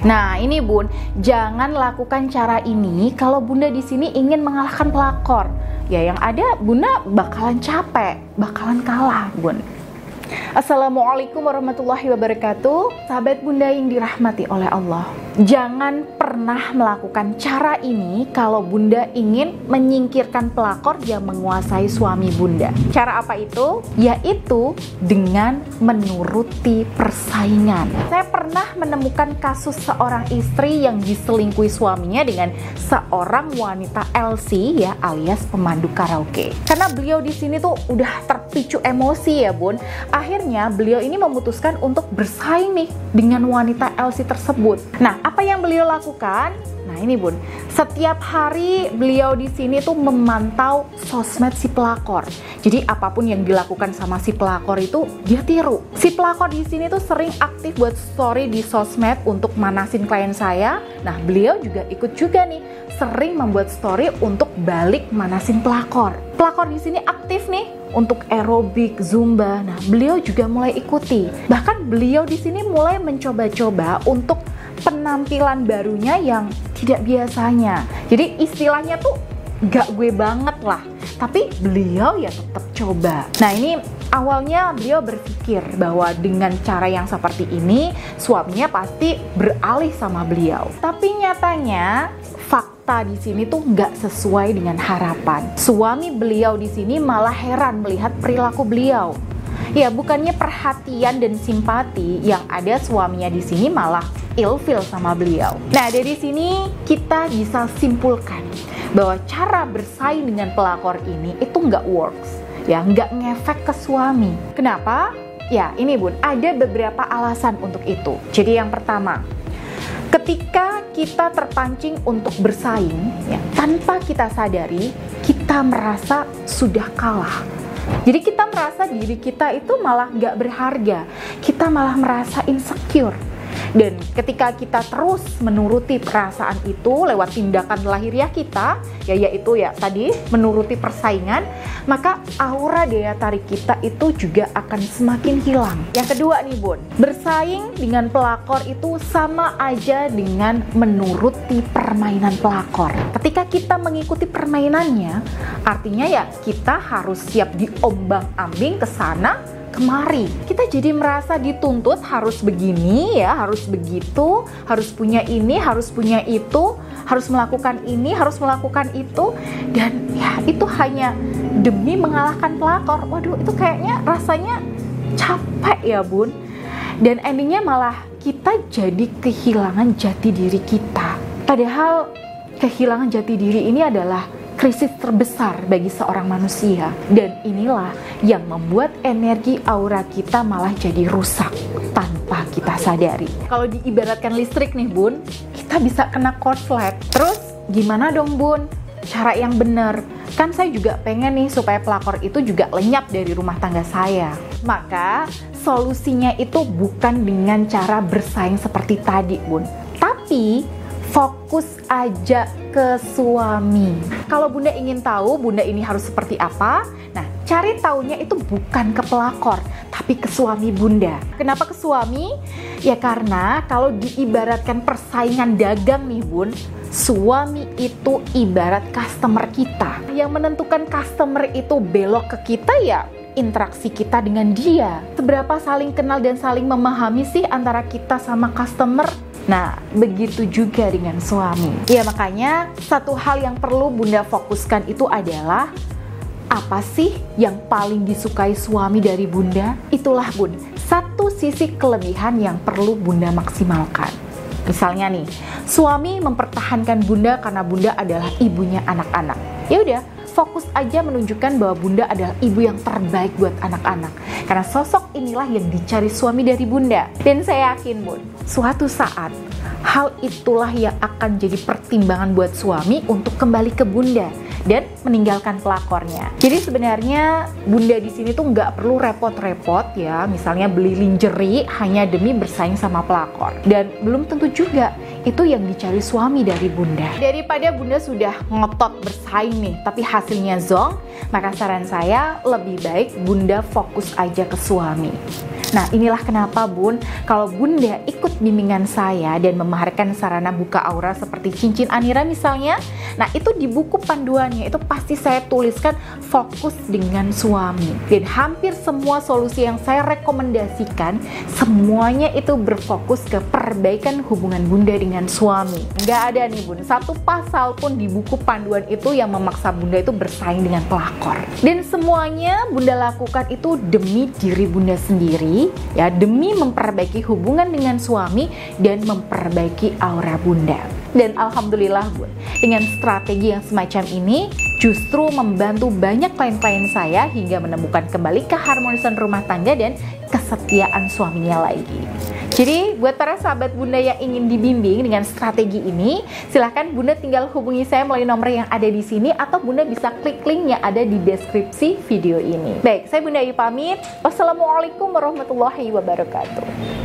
Nah, ini Bun, jangan lakukan cara ini kalau Bunda di sini ingin mengalahkan pelakor. Ya yang ada Bunda bakalan capek, bakalan kalah, Bun. Assalamualaikum warahmatullahi wabarakatuh. Sahabat Bunda yang dirahmati oleh Allah, jangan pernah melakukan cara ini kalau Bunda ingin menyingkirkan pelakor yang menguasai suami Bunda. Cara apa itu? Yaitu dengan menuruti persaingan. Saya pernah menemukan kasus seorang istri yang diselingkuhi suaminya dengan seorang wanita LC ya, alias pemandu karaoke. Karena beliau di sini tuh udah terpicu emosi ya Bun. Akhirnya beliau ini memutuskan untuk bersaing nih dengan wanita LC tersebut. Nah, apa yang beliau lakukan? Nah ini Bun, setiap hari beliau di sini tuh memantau sosmed si pelakor. Jadi apapun yang dilakukan sama si pelakor itu dia tiru. Si pelakor di sini tuh sering aktif buat story di sosmed untuk manasin klien saya. Nah beliau juga ikut juga nih, sering membuat story untuk balik manasin pelakor. Pelakor di sini aktif nih untuk aerobik, zumba. Nah, beliau juga mulai ikuti. Bahkan beliau di sini mulai mencoba-coba untuk penampilan barunya yang tidak biasanya. Jadi istilahnya tuh gak gue banget lah, tapi beliau ya tetap coba. Nah, ini awalnya beliau berpikir bahwa dengan cara yang seperti ini suaminya pasti beralih sama beliau. Tapi nyatanya fakta di sini tuh nggak sesuai dengan harapan. Suami beliau di sini malah heran melihat perilaku beliau. Ya, bukannya perhatian dan simpati, yang ada suaminya di sini malah ilfil sama beliau. Nah, dari sini kita bisa simpulkan bahwa cara bersaing dengan pelakor ini itu nggak works, ya nggak ngefek ke suami. Kenapa? Ya, ini Bun, ada beberapa alasan untuk itu. Jadi yang pertama, ketika kita terpancing untuk bersaing, ya, tanpa kita sadari, kita merasa sudah kalah. Jadi kita merasa diri kita itu malah gak berharga, kita malah merasa insecure. Dan ketika kita terus menuruti perasaan itu lewat tindakan lahiriah kita, yaitu ya tadi menuruti persaingan, maka aura daya tarik kita itu juga akan semakin hilang. Yang kedua nih Bun, bersaing dengan pelakor itu sama aja dengan menuruti permainan pelakor. Ketika kita mengikuti permainannya, artinya ya kita harus siap diombang-ambing ke sana kemari. Kita jadi merasa dituntut harus begini ya, harus begitu, harus punya ini, harus punya itu, harus melakukan ini, harus melakukan itu, dan ya itu hanya demi mengalahkan pelakor. Waduh, itu kayaknya rasanya capek ya Bun. Dan endingnya malah kita jadi kehilangan jati diri kita. Padahal kehilangan jati diri ini adalah krisis terbesar bagi seorang manusia, dan inilah yang membuat energi aura kita malah jadi rusak tanpa kita sadari. Kalau diibaratkan listrik nih Bun, kita bisa kena korslet. Terus gimana dong Bun cara yang benar? Kan saya juga pengen nih supaya pelakor itu juga lenyap dari rumah tangga saya. Maka solusinya itu bukan dengan cara bersaing seperti tadi Bun, tapi fokus aja ke suami. Kalau Bunda ingin tahu Bunda ini harus seperti apa, nah cari taunya itu bukan ke pelakor, tapi ke suami Bunda. Kenapa ke suami? Ya karena kalau diibaratkan persaingan dagang nih Bun, suami itu ibarat customer kita. Yang menentukan customer itu belok ke kita ya interaksi kita dengan dia. Seberapa saling kenal dan saling memahami sih antara kita sama customer? Nah, begitu juga dengan suami. Ya makanya satu hal yang perlu Bunda fokuskan itu adalah apa sih yang paling disukai suami dari Bunda? Itulah Bun, satu sisi kelebihan yang perlu Bunda maksimalkan. Misalnya nih, suami mempertahankan Bunda karena Bunda adalah ibunya anak-anak. Ya udah, fokus aja menunjukkan bahwa Bunda adalah ibu yang terbaik buat anak-anak. Karena sosok inilah yang dicari suami dari Bunda. Dan saya yakin Bun, suatu saat hal itulah yang akan jadi pertimbangan buat suami untuk kembali ke Bunda dan meninggalkan pelakornya. Jadi sebenarnya Bunda di sini tuh nggak perlu repot-repot ya, misalnya beli lingerie hanya demi bersaing sama pelakor. Dan belum tentu juga itu yang dicari suami dari Bunda. Daripada Bunda sudah ngotot bersaing nih, tapi hasilnya zonk, Maka saran saya lebih baik Bunda fokus aja ke suami. Nah, inilah kenapa Bun, kalau Bunda ikut bimbingan saya dan memaharkan sarana buka aura seperti cincin Anira misalnya, nah itu di buku panduannya itu pasti saya tuliskan fokus dengan suami. Dan hampir semua solusi yang saya rekomendasikan, semuanya itu berfokus ke perbaikan hubungan Bunda dengan suami. Nggak ada nih Bun, satu pasal pun di buku panduan itu yang memaksa Bunda itu bersaing dengan pelakor. Dan semuanya Bunda lakukan itu demi diri Bunda sendiri, ya, demi memperbaiki hubungan dengan suami dan memperbaiki aura Bunda. Dan alhamdulillah Bun, dengan strategi yang semacam ini justru membantu banyak klien-klien saya hingga menemukan kembali keharmonisan rumah tangga dan kesetiaan suaminya lagi. Jadi buat para sahabat Bunda yang ingin dibimbing dengan strategi ini, silahkan Bunda tinggal hubungi saya melalui nomor yang ada di sini atau Bunda bisa klik link yang ada di deskripsi video ini. Baik, saya Bunda Ayu pamit. Wassalamualaikum warahmatullahi wabarakatuh.